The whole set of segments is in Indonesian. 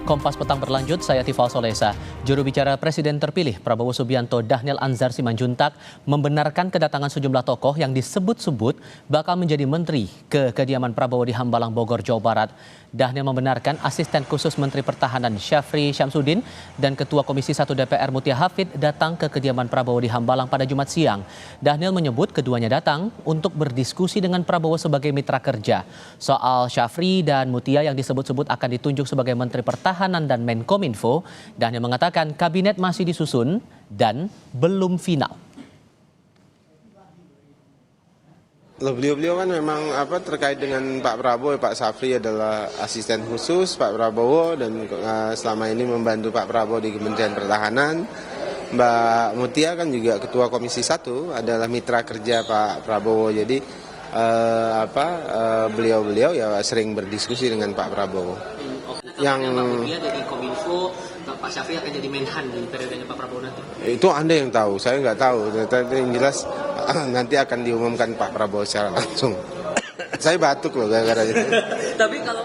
Kompas Petang berlanjut, saya Tifal Solesa. Juru bicara Presiden terpilih Prabowo Subianto Dhanil Anzar Simanjuntak membenarkan kedatangan sejumlah tokoh yang disebut-sebut bakal menjadi menteri ke kediaman Prabowo di Hambalang, Bogor, Jawa Barat. Dhanil membenarkan asisten khusus Menteri Pertahanan Syafri Syamsuddin dan Ketua Komisi 1 DPR Mutia Hafid datang ke kediaman Prabowo di Hambalang pada Jumat siang. Dhanil menyebut keduanya datang untuk berdiskusi dengan Prabowo sebagai mitra kerja. Soal Syafri dan Mutia yang disebut-sebut akan ditunjuk sebagai Menteri Pertahanan dan Menkominfo, Dhanil mengatakan kabinet masih disusun dan belum final. Beliau kan memang terkait dengan Pak Prabowo, Pak Syafri adalah asisten khusus Pak Prabowo dan selama ini membantu Pak Prabowo di Kementerian Pertahanan. Mbak Mutia kan juga Ketua Komisi 1 adalah mitra kerja Pak Prabowo. Jadi beliau ya sering berdiskusi dengan Pak Prabowo. Yang Mutia jadi Kominfo, Pak Syafri akan jadi Menhan di periodenya Pak Prabowo nanti. Itu Anda yang tahu, saya nggak tahu. Yang jelas nanti akan diumumkan Pak Prabowo secara langsung. Saya batuk loh gara-gara itu. Tapi kalau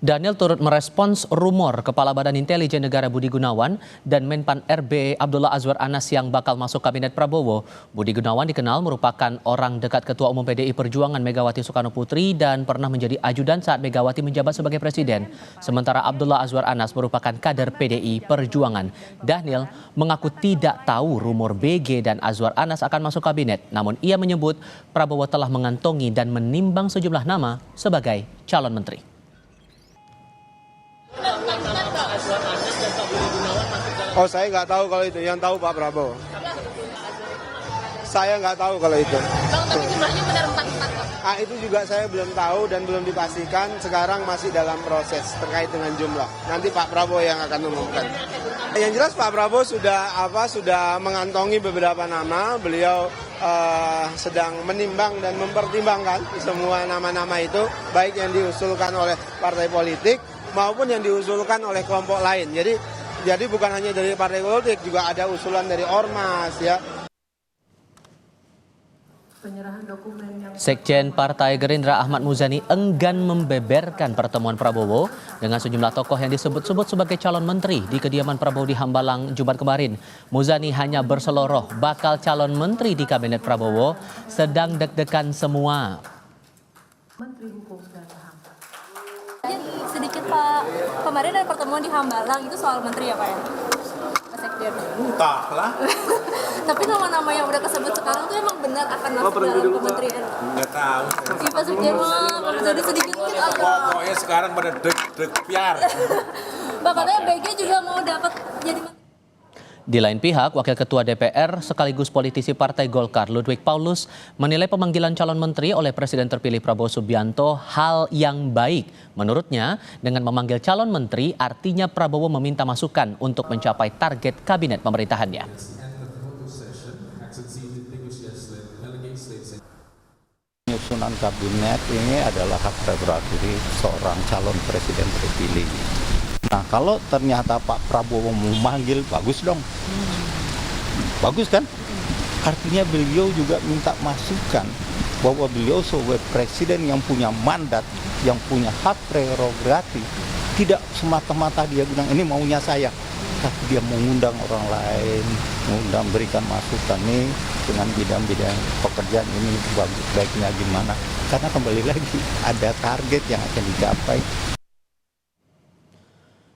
Dhanil turut merespons rumor Kepala Badan Intelijen Negara Budi Gunawan dan Menpan RB Abdullah Azwar Anas yang bakal masuk kabinet Prabowo. Budi Gunawan dikenal merupakan orang dekat Ketua Umum PDI Perjuangan Megawati Soekarno Putri dan pernah menjadi ajudan saat Megawati menjabat sebagai presiden. Sementara Abdullah Azwar Anas merupakan kader PDI Perjuangan. Dhanil mengaku tidak tahu rumor BG dan Azwar Anas akan masuk kabinet. Namun ia menyebut Prabowo telah mengantongi dan menimbang sejumlah nama sebagai calon menteri. Oh, saya nggak tahu kalau itu. Yang tahu Pak Prabowo. Saya nggak tahu kalau itu. Bang, tapi jumlahnya benar 4. Itu juga saya belum tahu dan belum dipastikan. Sekarang masih dalam proses terkait dengan jumlah. Nanti Pak Prabowo yang akan mengumumkan. Yang jelas Pak Prabowo sudah mengantongi beberapa nama. Beliau sedang menimbang dan mempertimbangkan semua nama-nama itu, baik yang diusulkan oleh partai politik maupun yang diusulkan oleh kelompok lain. Jadi bukan hanya dari partai politik, juga ada usulan dari ormas ya. Sekjen Partai Gerindra Ahmad Muzani enggan membeberkan pertemuan Prabowo dengan sejumlah tokoh yang disebut-sebut sebagai calon menteri di kediaman Prabowo di Hambalang Jumat kemarin. Muzani hanya berseloroh bakal calon menteri di kabinet Prabowo sedang deg-degan semua. Menteri Hukum dan HAM. Jadi sedikit Pak, kemarin ada pertemuan di Hambalang, itu soal menteri ya Pak ya? Pak Sekjen. Entahlah. Tapi nama-nama yang udah kesebut sekarang tuh emang benar akan masuk dalam kementerian? Nggak tahu. Iya Pak Sekjen mah, jadi sedikit agak. Pokoknya sekarang pada deg piar. Pak katanya BG juga mau dapat jadi menteri. Di lain pihak, Wakil Ketua DPR sekaligus politisi Partai Golkar Ludwig Paulus menilai pemanggilan calon menteri oleh Presiden terpilih Prabowo Subianto hal yang baik. Menurutnya, dengan memanggil calon menteri artinya Prabowo meminta masukan untuk mencapai target kabinet pemerintahannya. Penyusunan kabinet ini adalah hak prerogatif seorang calon presiden terpilih. Nah, kalau ternyata Pak Prabowo memanggil, bagus dong. Bagus kan? Artinya beliau juga minta masukan bahwa beliau sebagai presiden yang punya mandat, yang punya hak prerogatif, tidak semata-mata dia bilang ini maunya saya, tapi dia mengundang orang lain, mengundang berikan masukan nih dengan bidang-bidang pekerjaan ini baiknya gimana. Karena kembali lagi ada target yang akan dicapai.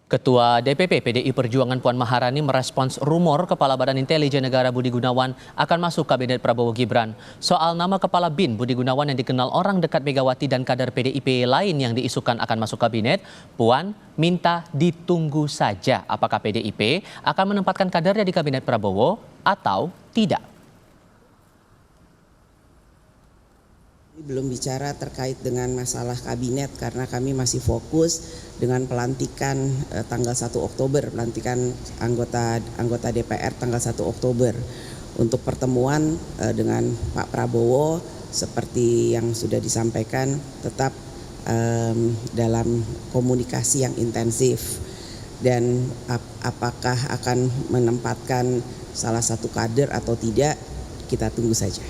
Ketua DPP PDI Perjuangan Puan Maharani merespons rumor Kepala Badan Intelijen Negara Budi Gunawan akan masuk kabinet Prabowo Gibran. Soal nama Kepala BIN Budi Gunawan yang dikenal orang dekat Megawati dan kader PDIP lain yang diisukan akan masuk kabinet, Puan minta ditunggu saja apakah PDIP akan menempatkan kadernya di kabinet Prabowo atau tidak. Belum bicara terkait dengan masalah kabinet karena kami masih fokus dengan pelantikan tanggal 1 Oktober, pelantikan anggota DPR tanggal 1 Oktober. Untuk pertemuan dengan Pak Prabowo seperti yang sudah disampaikan tetap dalam komunikasi yang intensif dan apakah akan menempatkan salah satu kader atau tidak kita tunggu saja.